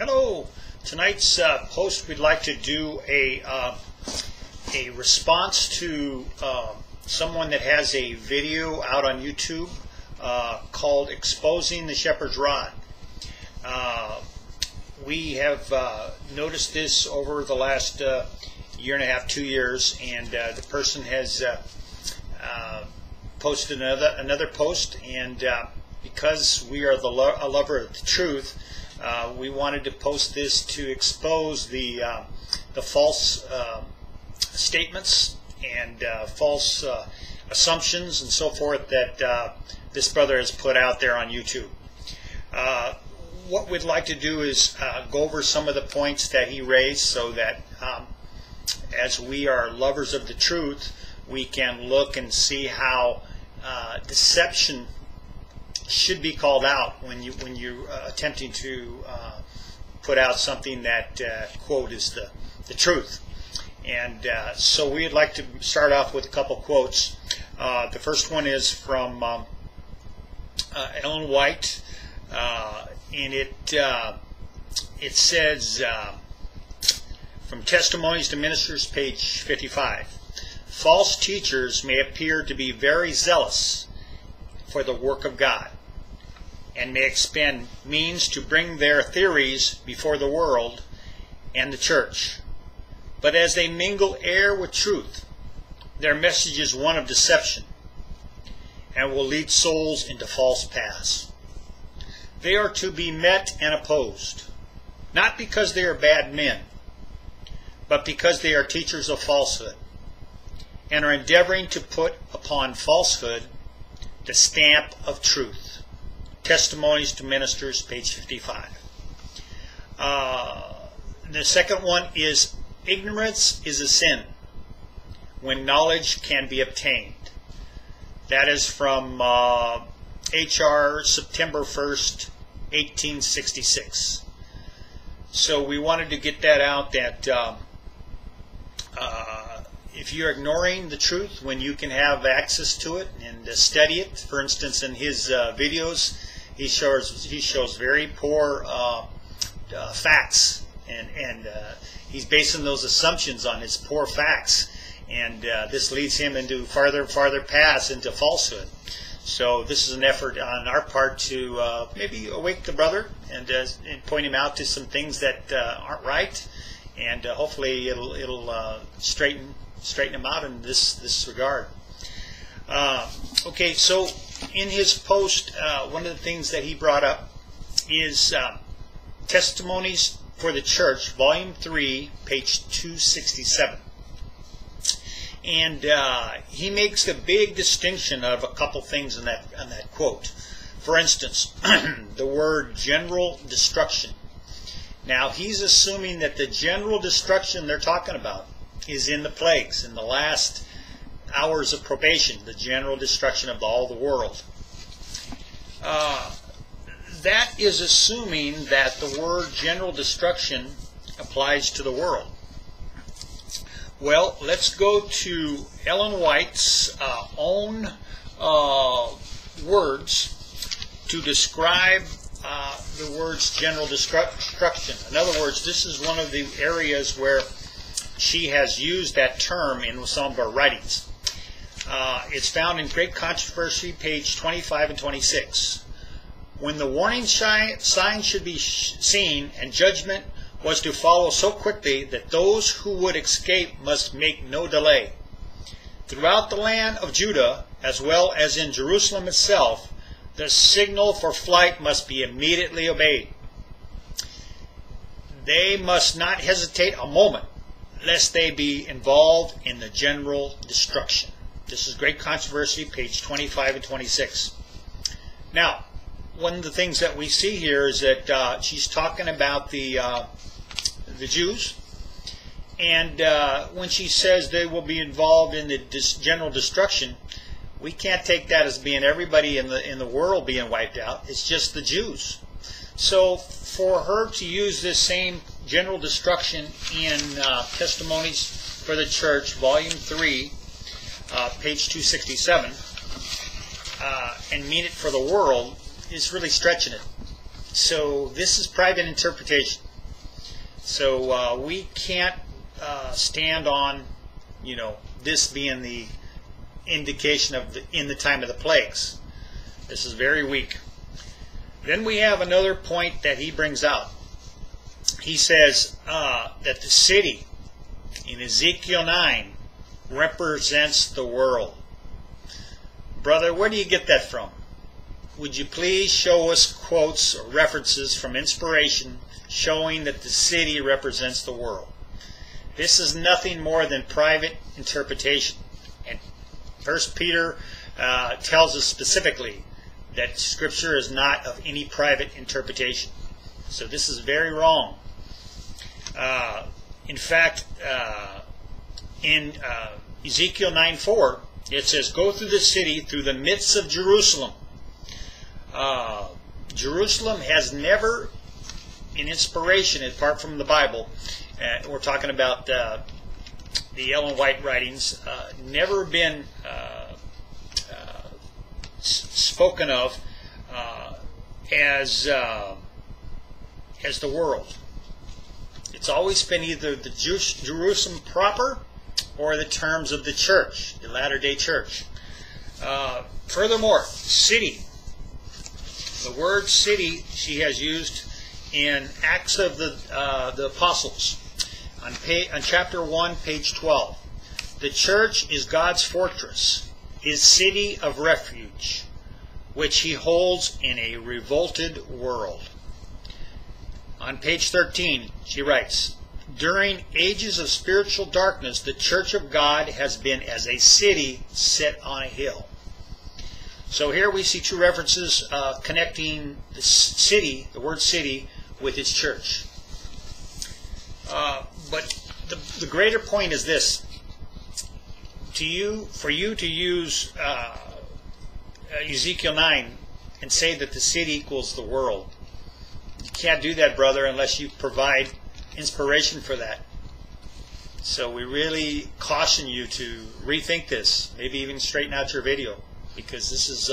Hello. Tonight's post, we'd like to do a response to someone that has a video out on YouTube called "Exposing the Shepherd's Rod." We have noticed this over the last year and a half, 2 years, and the person has posted another post, and because we are a lover of the truth, we wanted to post this to expose the false statements and false assumptions and so forth that this brother has put out there on YouTube. What we'd like to do is go over some of the points that he raised, so that as we are lovers of the truth, we can look and see how deception should be called out when you're attempting to put out something that quote is the truth. And so we'd like to start off with a couple quotes. The first one is from Ellen White, and it says, from Testimonies to Ministers, page 55, false teachers may appear to be very zealous for the work of God, and may expend means to bring their theories before the world and the church. But as they mingle air with truth, their message is one of deception, and will lead souls into false paths. They are to be met and opposed, not because they are bad men, but because they are teachers of falsehood, and are endeavoring to put upon falsehood the stamp of truth. Testimonies to Ministers, page 55. The second one is, ignorance is a sin when knowledge can be obtained. That is from H.R. September 1st, 1866. So we wanted to get that out, that if you're ignoring the truth when you can have access to it and study it, for instance, in his videos, he shows very poor facts, and he's basing those assumptions on his poor facts, and this leads him into farther and farther paths into falsehood. So this is an effort on our part to maybe awake the brother and point him out to some things that aren't right, and hopefully it'll straighten him out in this regard. Okay, so in his post, one of the things that he brought up is Testimonies for the Church, Volume 3, page 267. And he makes a big distinction of a couple things in that quote. For instance, the word general destruction. Now, he's assuming that the general destruction they're talking about is in the plagues, in the last hours of probation, the general destruction of all the world. That is assuming that the word general destruction applies to the world. Well, let's go to Ellen White's own words to describe the words general destruction. In other words, this is one of the areas where she has used that term in some of her writings. It's found in Great Controversy, page 25 and 26. When the warning sign should be seen, and judgment was to follow so quickly that those who would escape must make no delay. Throughout the land of Judah, as well as in Jerusalem itself, the signal for flight must be immediately obeyed. They must not hesitate a moment, lest they be involved in the general destruction. This is Great Controversy, page 25 and 26. Now, one of the things that we see here is that she's talking about the Jews, and when she says they will be involved in the general destruction, we can't take that as being everybody in the world being wiped out. It's just the Jews. So for her to use this same general destruction in Testimonies for the Church, Volume 3, page 267, and mean it for the world, is really stretching it. So this is private interpretation. So we can't stand on, this being the indication of in the time of the plagues. This is very weak. Then we have another point that he brings out. He says that the city in Ezekiel 9 represents the world. Brother, where do you get that from? Would you please show us quotes or references from inspiration showing that the city represents the world? This is nothing more than private interpretation. And 1 Peter tells us specifically that Scripture is not of any private interpretation. So this is very wrong. In fact, in Ezekiel 9:4, it says, "Go through the city, through the midst of Jerusalem." Jerusalem has never, in inspiration, apart from the Bible, we're talking about the Ellen White writings, never been spoken of as the world. It's always been either the Jerusalem proper or the terms of the church, the Latter-day Church. Furthermore, city. The word city she has used in Acts of the Apostles. On chapter 1, page 12. The church is God's fortress, his city of refuge, which he holds in a revolted world. On page 13, she writes, "During ages of spiritual darkness, the church of God has been as a city set on a hill." So here we see two references connecting the city, the word city, with its church. But the greater point is this: for you to use Ezekiel 9 and say that the city equals the world, you can't do that, brother, unless you provide inspiration for that. So we really caution you to rethink this, maybe even straighten out your video, because this is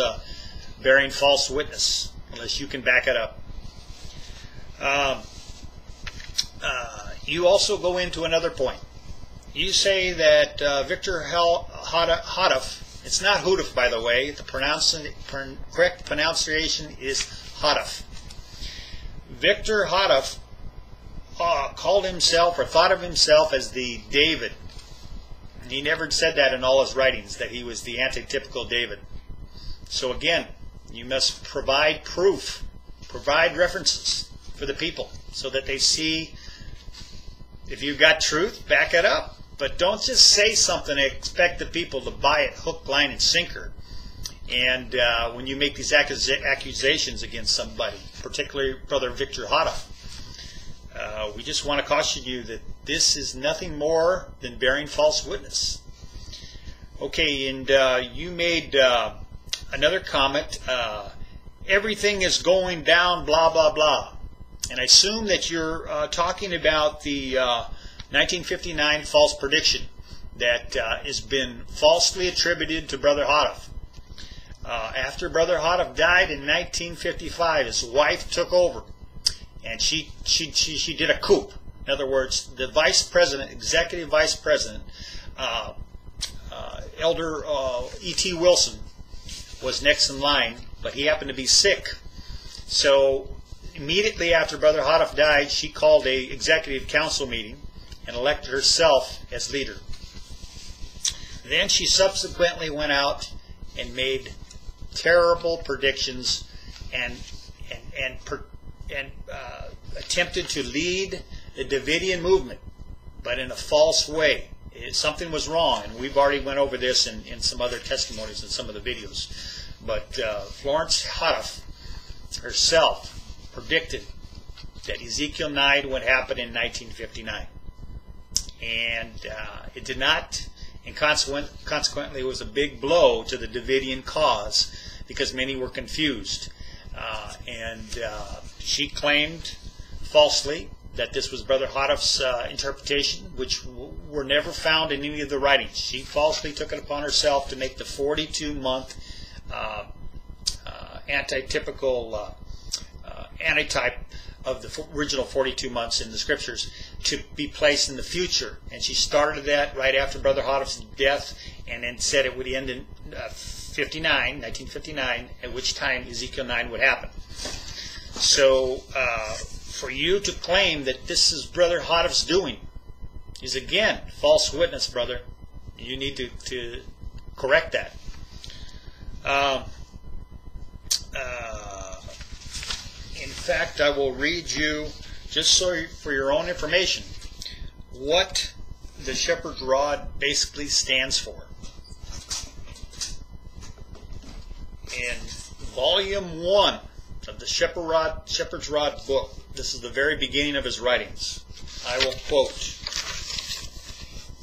bearing false witness unless you can back it up. You also go into another point. You say that Victor Houteff, it's not Houteff, by the way, the correct pronunciation is Houteff. Victor Houteff called himself or thought of himself as the David. And he never said that in all his writings, that he was the antitypical David. So again, you must provide proof, provide references for the people so that they see if you've got truth, back it up. But don't just say something and expect the people to buy it hook, line, and sinker. And when you make these accusations against somebody, particularly Brother Victor Houteff, we just want to caution you that this is nothing more than bearing false witness. Okay, and you made another comment, everything is going down, blah, blah, blah. And I assume that you're talking about the 1959 false prediction that has been falsely attributed to Brother Houteff. After Brother Houteff died in 1955, his wife took over, and she did a coup. In other words, the vice president, executive vice president, Elder E.T. Wilson, was next in line, but he happened to be sick. So immediately after Brother Houteff died, she called a executive council meeting and elected herself as leader. Then she subsequently went out and made terrible predictions and attempted to lead the Davidian movement, but in a false way. Something was wrong, and we've already went over this in some other testimonies in some of the videos. But Florence Houteff herself predicted that Ezekiel 9 would happen in 1959. And it did not, and consequently it was a big blow to the Davidian cause because many were confused. She claimed falsely that this was Brother Houteff's interpretation, which were never found in any of the writings. She falsely took it upon herself to make the 42-month antitypical antitype of the original 42 months in the scriptures to be placed in the future. And she started that right after Brother Houteff's death, and then said it would end in 1959, at which time Ezekiel 9 would happen. So for you to claim that this is Brother Houteff's doing is, again, false witness, brother. You need to correct that. In fact, I will read you, just so for your own information, what the shepherd's rod basically stands for. In volume 1 of the shepherd's rod book, this is the very beginning of his writings. I will quote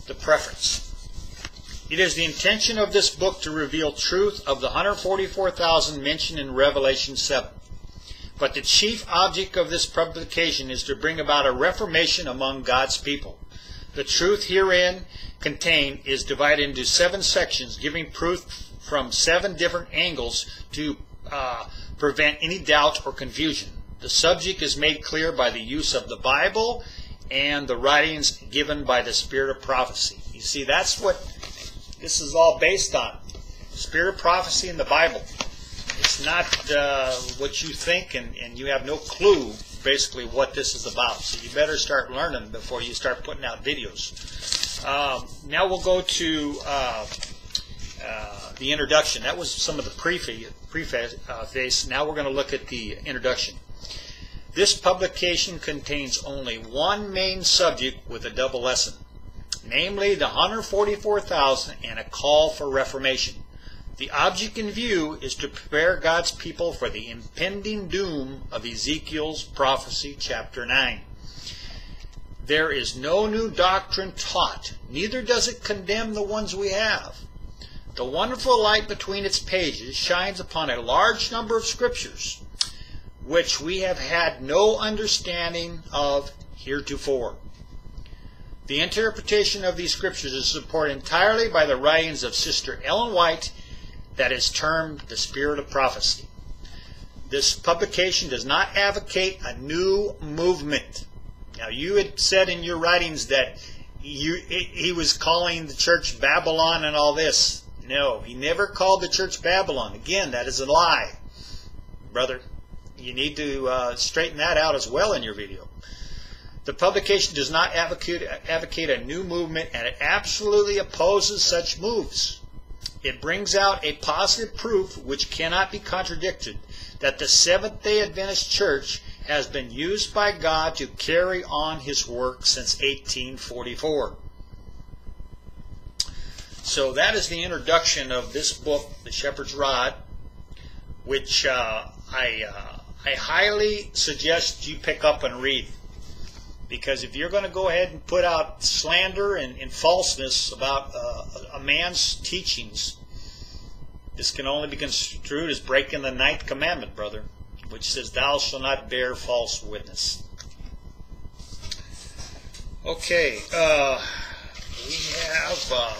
the preface. It is the intention of this book to reveal truth of the 144,000 mentioned in Revelation 7. But the chief object of this publication is to bring about a reformation among God's people. The truth herein contained is divided into 7 sections, giving proof from 7 different angles to prevent any doubt or confusion. The subject is made clear by the use of the Bible and the writings given by the Spirit of prophecy. You see, that's what this is all based on. Spirit of prophecy in the Bible. It's not what you think, and you have no clue basically what this is about. So you better start learning before you start putting out videos. Now we'll go to the introduction. That was some of the preface. Now we're going to look at the introduction. This publication contains only one main subject with a double lesson, namely the 144,000 and a call for reformation. The object in view is to prepare God's people for the impending doom of Ezekiel's prophecy, chapter 9. There is no new doctrine taught, neither does it condemn the ones we have. The wonderful light between its pages shines upon a large number of scriptures, which we have had no understanding of heretofore. The interpretation of these scriptures is supported entirely by the writings of Sister Ellen White, that is termed the Spirit of Prophecy. This publication does not advocate a new movement. Now, you had said in your writings that he was calling the church Babylon and all this. No, he never called the church Babylon. Again, that is a lie. Brother, you need to straighten that out as well in your video. The publication does not advocate a new movement, and it absolutely opposes such moves. It brings out a positive proof, which cannot be contradicted, that the Seventh-day Adventist Church has been used by God to carry on His work since 1844. So that is the introduction of this book, The Shepherd's Rod, which I highly suggest you pick up and read. Because if you're going to go ahead and put out slander and falseness about a man's teachings, this can only be construed as breaking the 9th commandment, brother, which says, "Thou shalt not bear false witness." Okay, we have a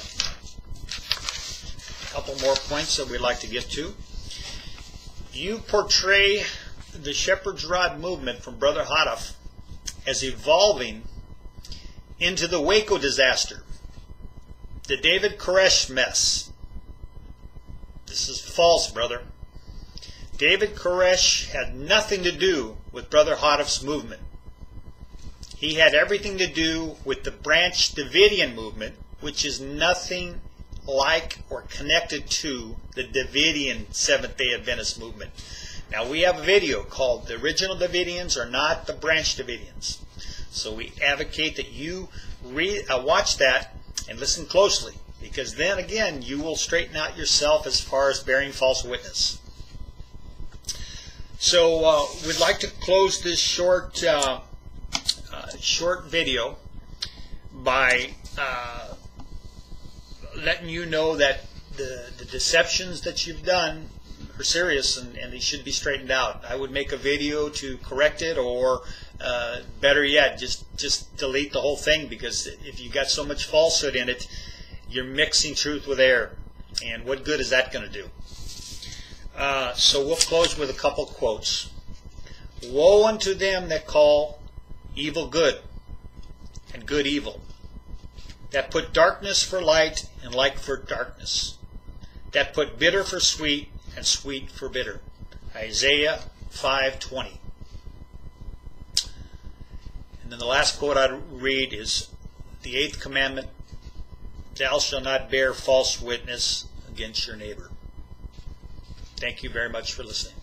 couple more points that we'd like to get to. You portray the Shepherd's Rod movement from Brother Houteff as evolving into the Waco disaster, the David Koresh mess. This is false, brother. David Koresh had nothing to do with Brother Houteff's movement. He had everything to do with the Branch Davidian movement, which is nothing like or connected to the Davidian Seventh-day Adventist movement. Now, we have a video called "The Original Davidians Are Not the Branch Davidians." So we advocate that you watch that and listen closely, because then again you will straighten out yourself as far as bearing false witness. So we'd like to close this short video by letting you know that the deceptions that you've done are serious, and they should be straightened out. I would make a video to correct it, or better yet, just delete the whole thing, because if you got so much falsehood in it, you're mixing truth with error, and what good is that going to do? So we'll close with a couple quotes. Woe unto them that call evil good, and good evil, that put darkness for light, and light for darkness, that put bitter for sweet, and sweet for bitter. Isaiah 5:20. And then the last quote I read is the 8th commandment: Thou shalt not bear false witness against your neighbor. Thank you very much for listening.